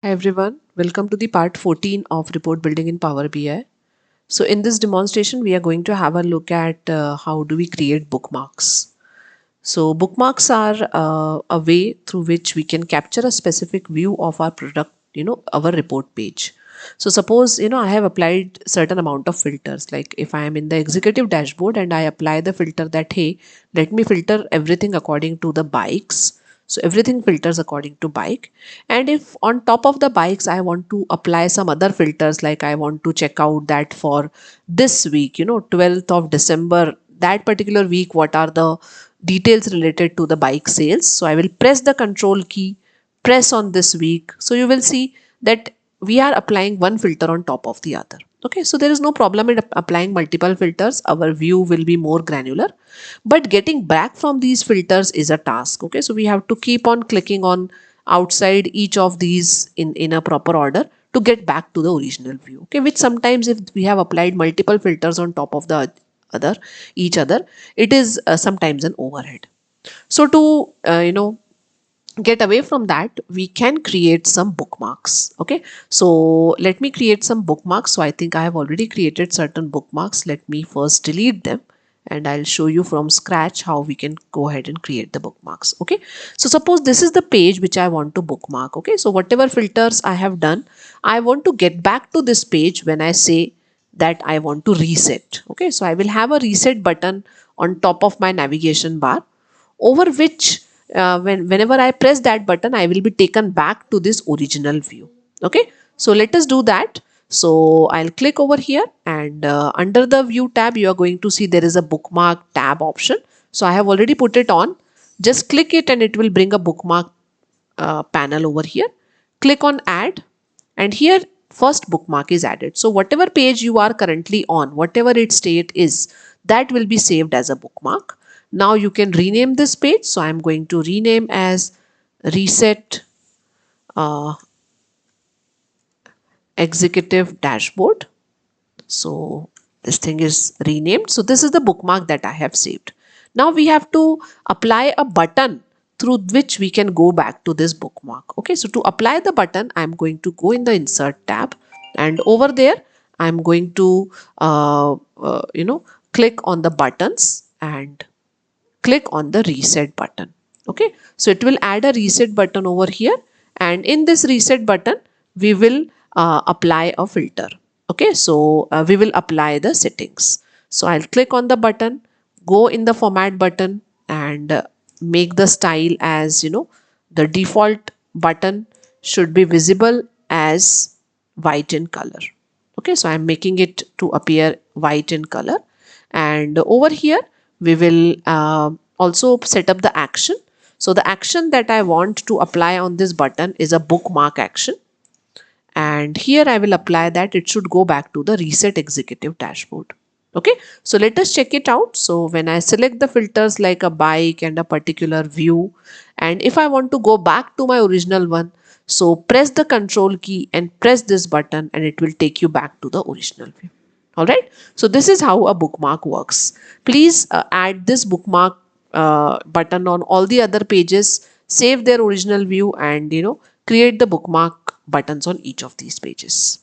Hi everyone, welcome to the part 14 of report building in Power BI. So in this demonstration, we are going to have a look at how do we create bookmarks. So bookmarks are a way through which we can capture a specific view of our product, our report page. So suppose, I have applied certain amount of filters, like if I am in the executive dashboard and I apply the filter that, hey, let me filter everything according to the bikes. So everything filters according to bike. And if on top of the bikes, I want to apply some other filters, like I want to check out that for this week, 12th of December, that particular week, what are the details related to the bike sales. So I will press the control key, press on this week. So you will see that we are applying one filter on top of the other. Okay, so there is no problem in applying multiple filters. Our view will be more granular, but getting back from these filters is a task. Okay, so we have to keep on clicking on outside each of these in a proper order to get back to the original view. Okay, which sometimes if we have applied multiple filters on top of the each other, it is sometimes an overhead. So to get away from that, we can create some bookmarks. Okay, so let me create some bookmarks. So I think I have already created certain bookmarks. Let me first delete them and I'll show you from scratch how we can go ahead and create the bookmarks. Okay, so suppose this is the page which I want to bookmark. Okay, so whatever filters I have done, I want to get back to this page when I say that I want to reset. Okay, so I will have a reset button on top of my navigation bar, over which whenever I press that button, I will be taken back to this original view. Okay, so let us do that. So I'll click over here and under the view tab, you are going to see there is a bookmark tab option. So I have already put it on. Just click it and it will bring a bookmark panel over here. Click on add and here first bookmark is added. So whatever page you are currently on, whatever its state is, that will be saved as a bookmark. Now you can rename this page. So I'm going to rename as Reset Executive Dashboard. So this thing is renamed. So this is the bookmark that I have saved. Now we have to apply a button through which we can go back to this bookmark. Okay, so to apply the button, I'm going to go in the insert tab and over there, I'm going to, click on the buttons and click on the reset button. Okay, so it will add a reset button over here and in this reset button, we will apply a filter. Okay, so we will apply the settings. So I'll click on the button, go in the format button and make the style as the default button should be visible as white in color. Okay, so I'm making it to appear white in color and over here we will also set up the action. So the action that I want to apply on this button is a bookmark action. And here I will apply that it should go back to the Reset Executive Dashboard. Okay, so let us check it out. So when I select the filters like a bike and a particular view, and if I want to go back to my original one, so press the control key and press this button and it will take you back to the original view. Alright, so this is how a bookmark works. Please add this bookmark button on all the other pages, save their original view and create the bookmark buttons on each of these pages.